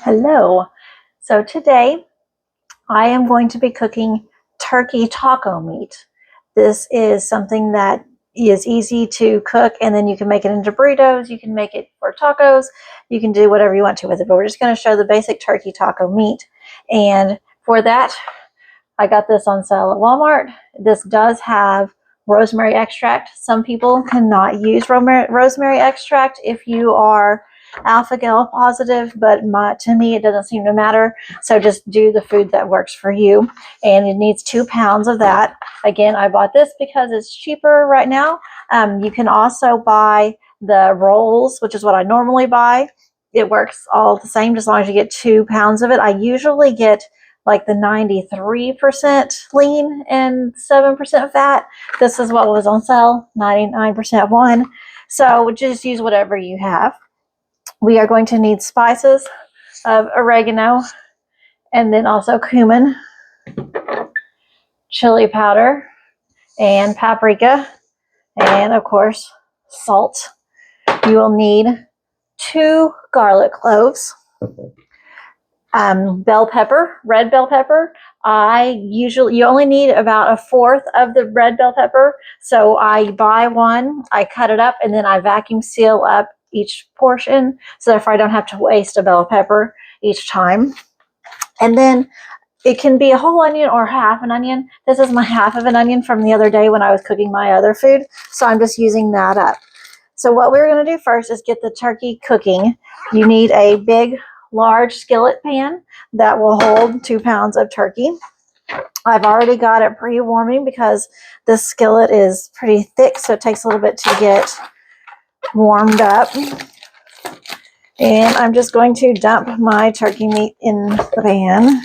Hello. So today I am going to be cooking turkey taco meat. This is something that is easy to cook, and then you can make it into burritos, you can make it for tacos, you can do whatever you want to with it, but we're just going to show the basic turkey taco meat. And for that, I got this on sale at Walmart. This does have rosemary extract. Some people cannot use rosemary extract if you are alpha-gal positive, but to me it doesn't seem to matter. So just do the food that works for you. And it needs 2 pounds of that. Again, I bought this because it's cheaper right now. You can also buy the rolls, which is what I normally buy. It works all the same as long as you get 2 pounds of it. I usually get like the 93% lean and 7% fat. This is what was on sale, 99% one. So just use whatever you have. We are going to need spices of oregano, and then also cumin, chili powder, and paprika, and of course salt. You will need 2 garlic cloves, bell pepper, red bell pepper. You only need about 1/4 of the red bell pepper. So I buy one, I cut it up, and then I vacuum seal up each portion so therefore I don't have to waste a bell pepper each time. And then it can be a whole onion or half an onion. This is my half of an onion from the other day when I was cooking my other food. So I'm just using that up. So what we're going to do first is get the turkey cooking. You need a big, large skillet pan that will hold 2 pounds of turkey. I've already got it pre-warming because this skillet is pretty thick, so it takes a little bit to get warmed up. And I'm just going to dump my turkey meat in the pan.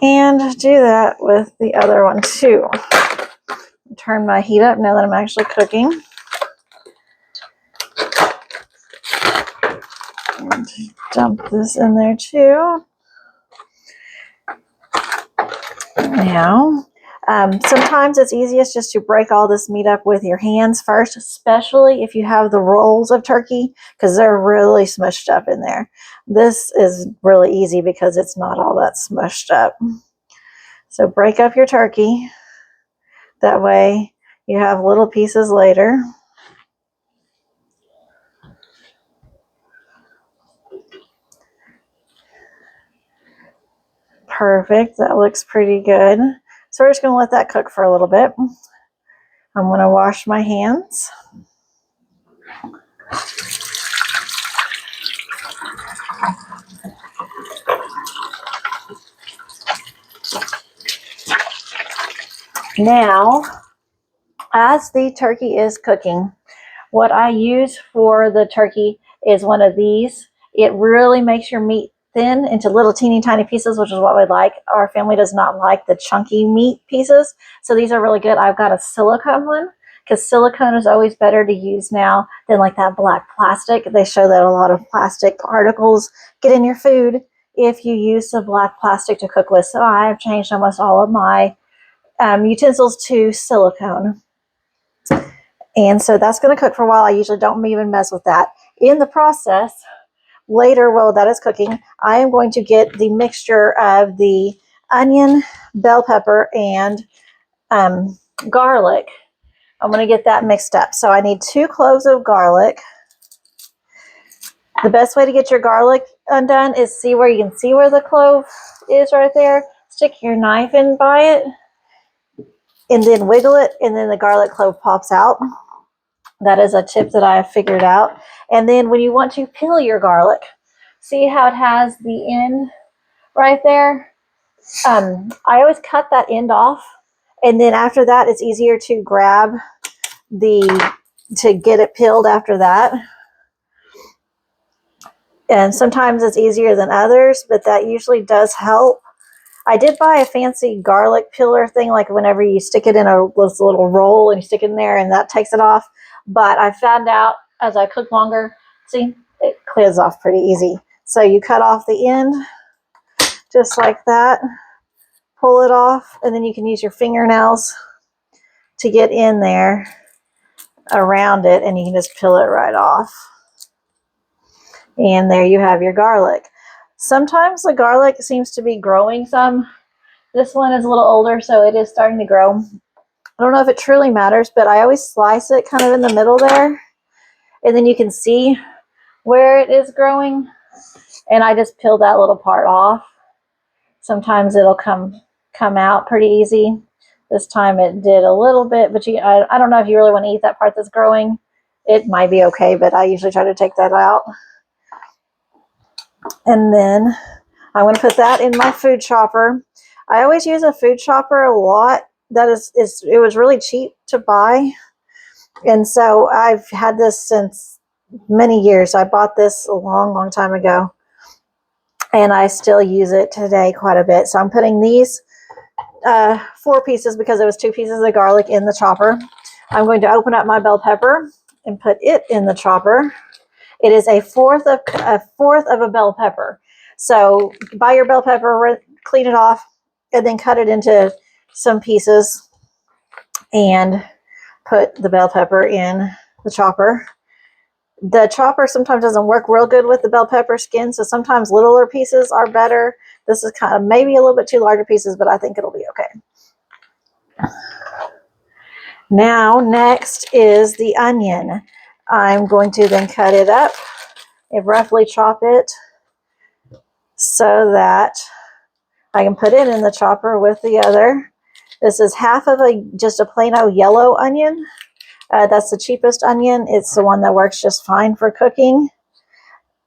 And do that with the other one too. Turn my heat up now that I'm actually cooking. And dump this in there too. Now, sometimes it's easiest just to break all this meat up with your hands first, especially if you have the rolls of turkey, because they're really smushed up in there. This is really easy because it's not all that smushed up. So break up your turkey. That way you have little pieces later. Perfect. That looks pretty good. So we're just going to let that cook for a little bit. I'm going to wash my hands. Now, as the turkey is cooking, what I use for the turkey is one of these. It really makes your meat thin into little teeny tiny pieces, which is what we like. Our family does not like the chunky meat pieces, so these are really good. I've got a silicone one because silicone is always better to use now than like that black plastic. They show that a lot of plastic particles get in your food if you use the black plastic to cook with. So I've changed almost all of my utensils to silicone. And so that's going to cook for a while. I usually don't even mess with that. In the process, later while that is cooking, I am going to get the mixture of the onion, bell pepper, and garlic. I'm going to get that mixed up. So I need 2 cloves of garlic. The best way to get your garlic undone is you can see where the clove is right there. Stick your knife in by it and then wiggle it, and then the garlic clove pops out. That is a tip that I have figured out. And then when you want to peel your garlic, see how it has the end right there? I always cut that end off, and then after that it's easier to grab to get it peeled after that. And sometimes it's easier than others, but that usually does help. I did buy a fancy garlic peeler thing, like whenever you stick it in this little roll and you stick it in there and that takes it off. But I found out as I cook longer, see, it clears off pretty easy. So you cut off the end just like that, pull it off, and then you can use your fingernails to get in there around it, and you can just peel it right off. And there you have your garlic. Sometimes the garlic seems to be growing some. This one is a little older, so it is starting to grow. I don't know if it truly matters, but I always slice it kind of in the middle there. And then you can see where it is growing. And I just peel that little part off. Sometimes it'll come out pretty easy. This time it did a little bit, but I don't know if you really want to eat that part that's growing. It might be okay, but I usually try to take that out. And then I'm going to put that in my food chopper. I always use a food chopper a lot. It was really cheap to buy. And so I've had this since many years. I bought this a long, long time ago. And I still use it today quite a bit. So I'm putting these 4 pieces, because it was 2 pieces of garlic, in the chopper. I'm going to open up my bell pepper and put it in the chopper. It is a fourth of a bell pepper. So buy your bell pepper, clean it off, and then cut it into some pieces and put the bell pepper in the chopper. The chopper sometimes doesn't work real good with the bell pepper skin, so sometimes littler pieces are better. This is kind of maybe a little bit too larger pieces, but I think it'll be okay. Now, next is the onion. I'm going to then cut it up and roughly chop it so that I can put it in the chopper with the other. This is half of just a plain old yellow onion. That's the cheapest onion. It's the one that works just fine for cooking.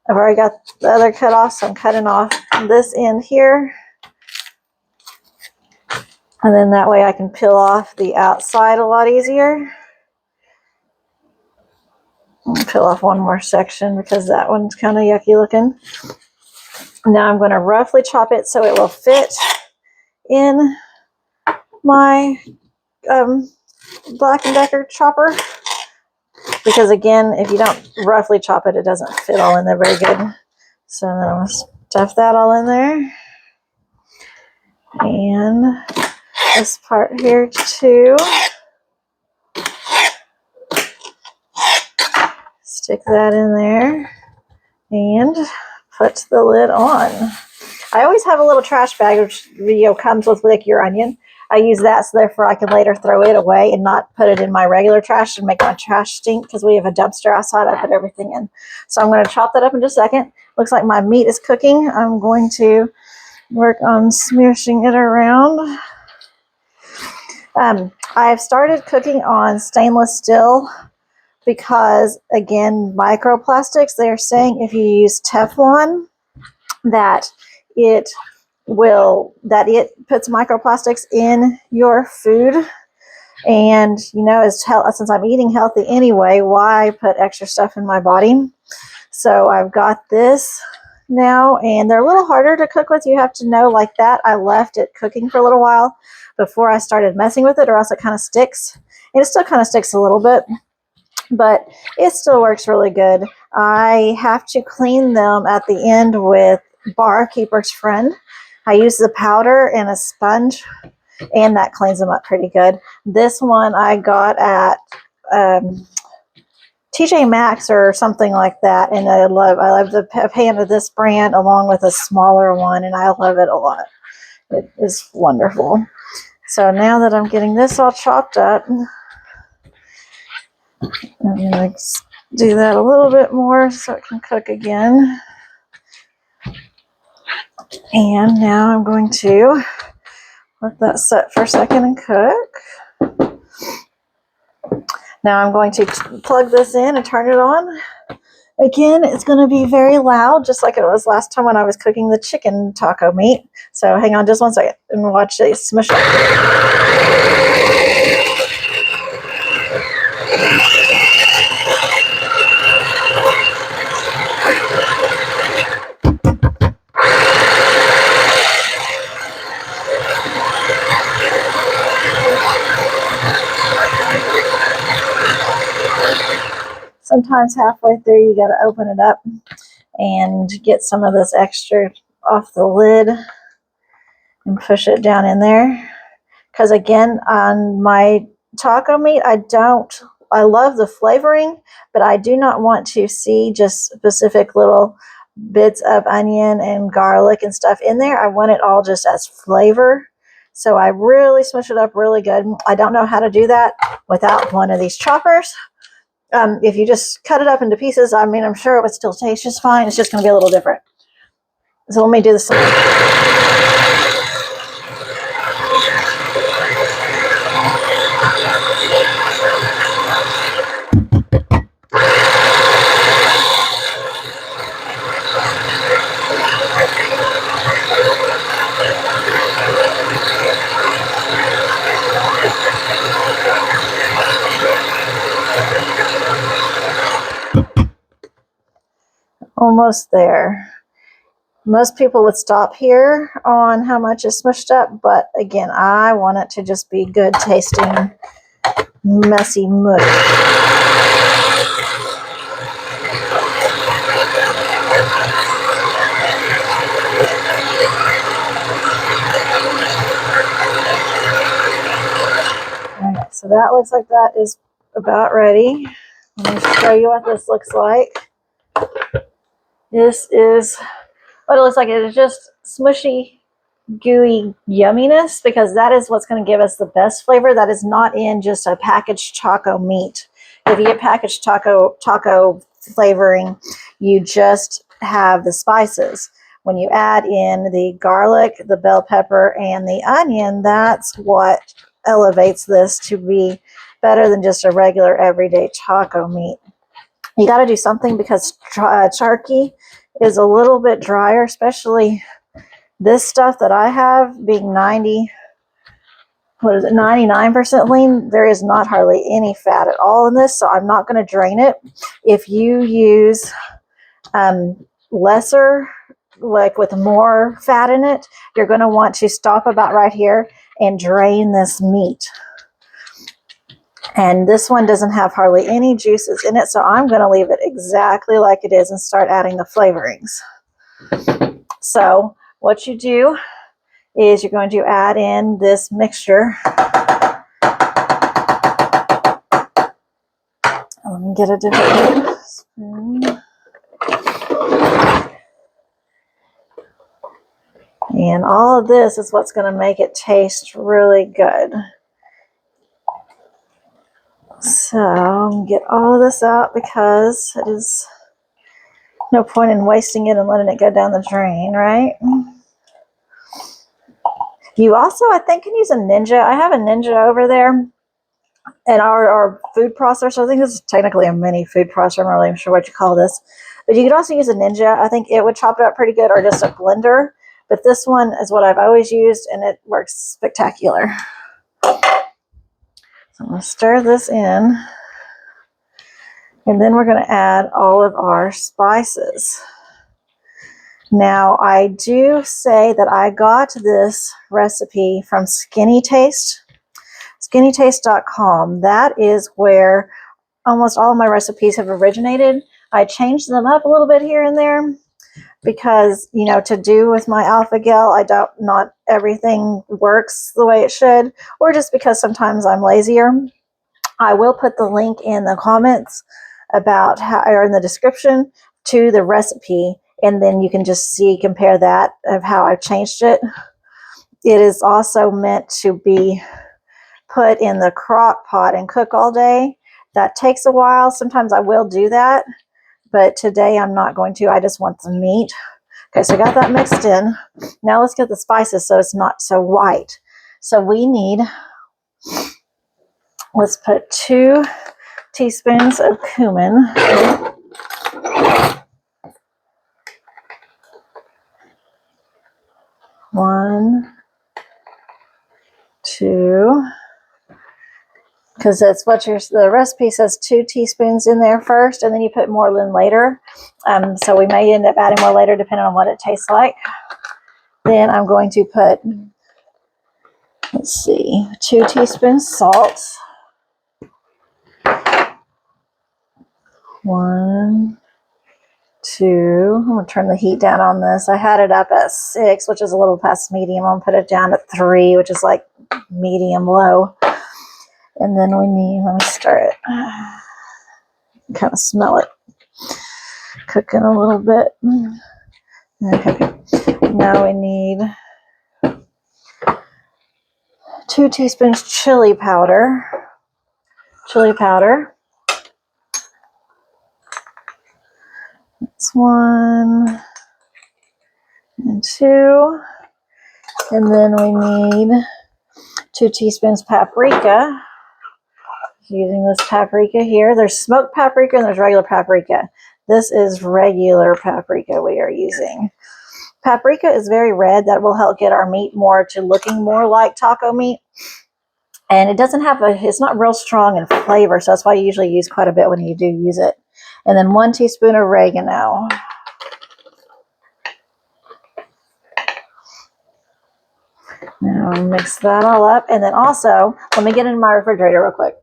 I've already got the other cut off, so I'm cutting off this end here. And then that way I can peel off the outside a lot easier. I'll peel off one more section because that one's kind of yucky looking. Now I'm going to roughly chop it so it will fit in my Black & Decker chopper. Because again, if you don't roughly chop it, it doesn't fit all in there very good. So then I'm going to stuff that all in there. And this part here too. Stick that in there and put the lid on. I always have a little trash bag which comes with like your onion. I use that so therefore I can later throw it away and not put it in my regular trash and make my trash stink, because we have a dumpster outside I put everything in. So I'm going to chop that up in just a second. Looks like my meat is cooking. I'm going to work on smooshing it around. I've started cooking on stainless steel because, again, microplastics, they're saying if you use Teflon that it puts microplastics in your food. And, since I'm eating healthy anyway, why put extra stuff in my body? So I've got this now, and they're a little harder to cook with. You have to know like that. I left it cooking for a little while before I started messing with it, or else it kind of sticks. And it still kind of sticks a little bit, but it still works really good. I have to clean them at the end with Barkeeper's Friend. I use the powder and a sponge, and that cleans them up pretty good. This one I got at TJ Maxx or something like that, and I love the pan of this brand along with a smaller one, and I love it a lot. It is wonderful. So now that I'm getting this all chopped up, I'm going to do that a little bit more so it can cook again. And now I'm going to let that set for a second and cook. Now I'm going to plug this in and turn it on. Again, it's going to be very loud, just like it was last time when I was cooking the chicken taco meat. So hang on just one second and watch it smush up. Sometimes halfway through you got to open it up and get some of this extra off the lid and push it down in there. Because again, on my taco meat, I don't I love the flavoring, but I do not want to see just specific little bits of onion and garlic and stuff in there. I want it all just as flavor. So I really smush it up really good. I don't know how to do that without one of these choppers. If you just cut it up into pieces, I mean, I'm sure it would still taste just fine. It's just going to be a little different. So let me do this. Almost there. Most people would stop here on how much is smushed up, but again, I want it to just be good tasting, messy mush. Alright, so that looks like that is about ready. Let me show you what this looks like. This is what it looks like. It is just smushy, gooey yumminess, because that is what's going to give us the best flavor. That is not in just a packaged taco meat. If you get packaged taco flavoring, you just have the spices. When you add in the garlic, the bell pepper, and the onion, that's what elevates this to be better than just a regular everyday taco meat. You got to do something because turkey is a little bit drier, especially this stuff that I have being 99% lean. There is not hardly any fat at all in this, so I'm not going to drain it. If you use lesser, like with more fat in it, you're going to want to stop about right here and drain this meat. And this one doesn't have hardly any juices in it, so I'm going to leave it exactly like it is and start adding the flavorings. So what you do is you're going to add in this mixture. Let me get a different spoon. And all of this is what's going to make it taste really good. So get all of this out because it is no point in wasting it and letting it go down the drain, right? You also, I think, can use a Ninja. I have a Ninja over there. And our food processor, I think this is technically a mini food processor. I'm not really sure what you call this. But you could also use a Ninja. I think it would chop it up pretty good, or just a blender. But this one is what I've always used, and it works spectacular. So I'm going to stir this in. And then we're going to add all of our spices. Now, I do say that I got this recipe from Skinny Taste. SkinnyTaste.com. That is where almost all of my recipes have originated. I changed them up a little bit here and there because, you know, to do with my Alpha-Gal, not everything works the way it should, or just because sometimes I'm lazier. I will put the link in the comments about how, or in the description, to the recipe, and then you can just compare that of how I've changed it. It is also meant to be put in the crock pot and cook all day. That takes a while. Sometimes I will do that, but today I'm not going to. I just want the meat. Okay, so I got that mixed in. Now let's get the spices so it's not so white. So we need, let's put 2 teaspoons of cumin. 1, 2, because that's what the recipe says 2 teaspoons in there first, and then you put more in later. So we may end up adding more later depending on what it tastes like. Then I'm going to put, let's see, 2 teaspoons salt. 1, 2. I'm going to turn the heat down on this. I had it up at 6, which is a little past medium. I'm going to put it down at 3, which is like medium low. And then we need, let me stir it. Kind of smell it cooking a little bit. Okay. Now we need 2 teaspoons chili powder. That's 1 and 2. And then we need 2 teaspoons paprika. Using this paprika here. There's smoked paprika and there's regular paprika. This is regular paprika we are using. Paprika is very red. That will help get our meat more to looking more like taco meat. And it doesn't have it's not real strong in flavor, so that's why you usually use quite a bit when you do use it. And then 1 teaspoon oregano. Now mix that all up. And then also, let me get into my refrigerator real quick.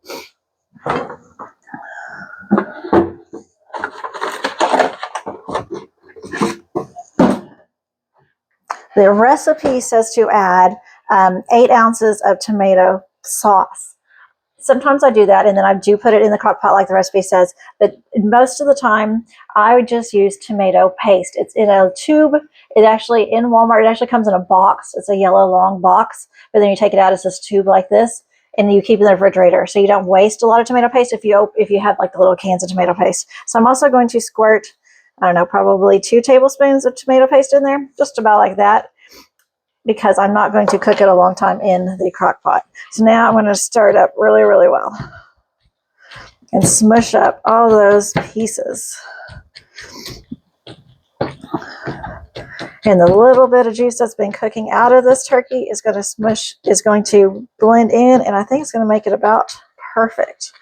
The recipe says to add 8 ounces of tomato sauce. Sometimes I do that, and then I do put it in the crock pot like the recipe says, but most of the time I would just use tomato paste. It's in a tube. It actually, in Walmart, it actually comes in a box. It's a yellow long box, but then you take it out, it's this tube like this, and you keep it in the refrigerator so you don't waste a lot of tomato paste if you have like the little cans of tomato paste. So I'm also going to squirt, I don't know, probably 2 tablespoons of tomato paste in there, just about like that, because I'm not going to cook it a long time in the crock pot. So now I'm going to stir it up really, really well and smush up all those pieces. And the little bit of juice that's been cooking out of this turkey is going to blend in, and I think it's going to make it about perfect.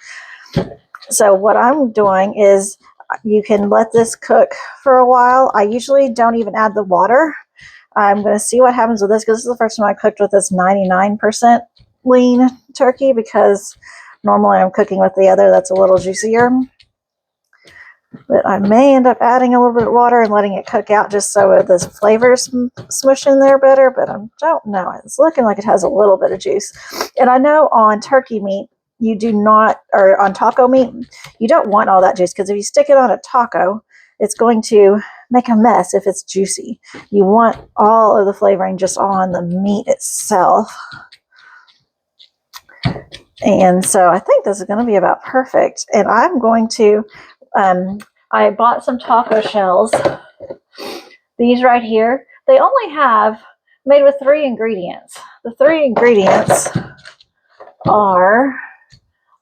So what I'm doing is, you can let this cook for a while. I usually don't even add the water. I'm going to see what happens with this, because this is the first time I cooked with this 99% lean turkey, because normally I'm cooking with the other that's a little juicier. But I may end up adding a little bit of water and letting it cook out just so the flavors smush in there better, but I don't know. It's looking like it has a little bit of juice. And I know on turkey meat, you do not, or on taco meat, you don't want all that juice, because if you stick it on a taco, it's going to make a mess if it's juicy. You want all of the flavoring just on the meat itself. And so I think this is going to be about perfect. And I'm going to, I bought some taco shells. These right here, they only have, made with 3 ingredients. The 3 ingredients are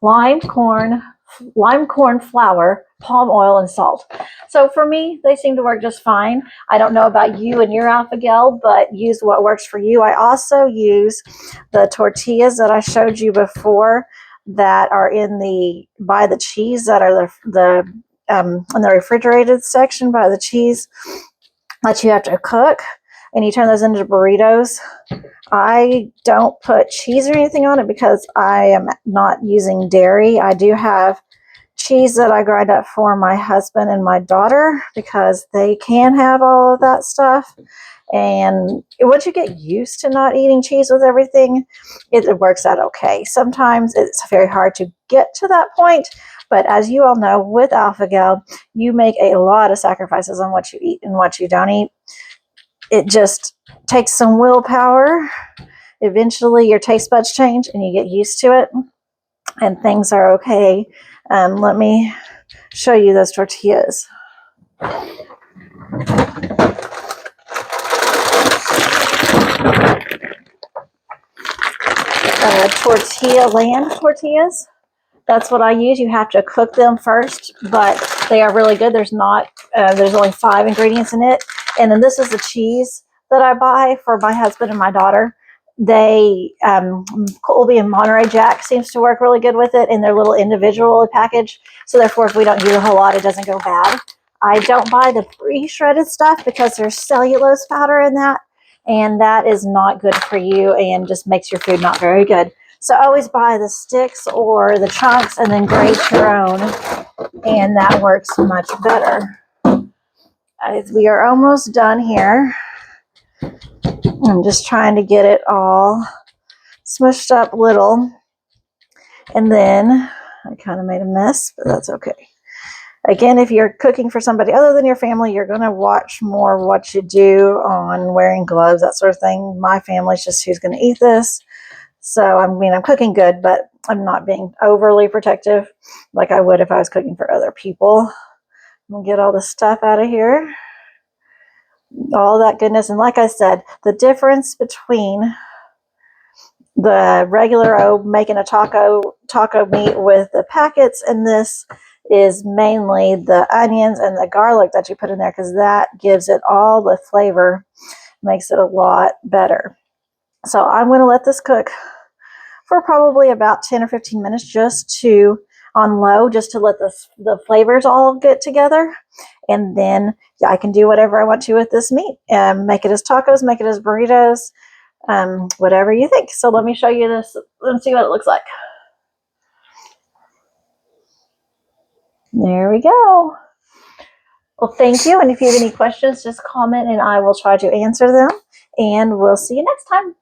lime corn flour, palm oil, and salt. So for me, they seem to work just fine. I don't know about you and your Alpha-Gal, but use what works for you. I also use the tortillas that I showed you before that are by the cheese, that are in the refrigerated section by the cheese that you have to cook, and you turn those into burritos. I don't put cheese or anything on it because I am not using dairy. I do have cheese that I grind up for my husband and my daughter, because they can have all of that stuff. And once you get used to not eating cheese with everything, it works out okay. Sometimes it's very hard to get to that point, but as you all know, with Alpha-Gal, you make a lot of sacrifices on what you eat and what you don't eat. It just takes some willpower. Eventually your taste buds change and you get used to it, and things are okay. Let me show you those tortillas. Land tortillas. That's what I use. You have to cook them first, but they are really good. There's only 5 ingredients in it. And then this is the cheese that I buy for my husband and my daughter. Colby and Monterey Jack seems to work really good with it in their little individual package. So therefore, if we don't use a whole lot, it doesn't go bad. I don't buy the pre-shredded stuff because there's cellulose powder in that, and that is not good for you and just makes your food not very good. So always buy the sticks or the chunks and then grate your own, and that works much better. We are almost done here. I'm just trying to get it all smushed up little. And then I kind of made a mess, but that's okay. Again, if you're cooking for somebody other than your family, you're going to watch more what you do on wearing gloves, that sort of thing. My family's just who's going to eat this. So, I mean, I'm cooking good, but I'm not being overly protective like I would if I was cooking for other people. I'm going to get all this stuff out of here. All that goodness. And like I said, the difference between the regular making a taco meat with the packets and this is mainly the onions and the garlic that you put in there, because that gives it all the flavor, makes it a lot better. So I'm going to let this cook for probably about 10 or 15 minutes just to on low, just to let the flavors all get together. And then I can do whatever I want to with this meat. Make it as tacos, make it as burritos, whatever you think. So let me show you this and see what it looks like. There we go. Well, thank you. And if you have any questions, just comment and I will try to answer them. And we'll see you next time.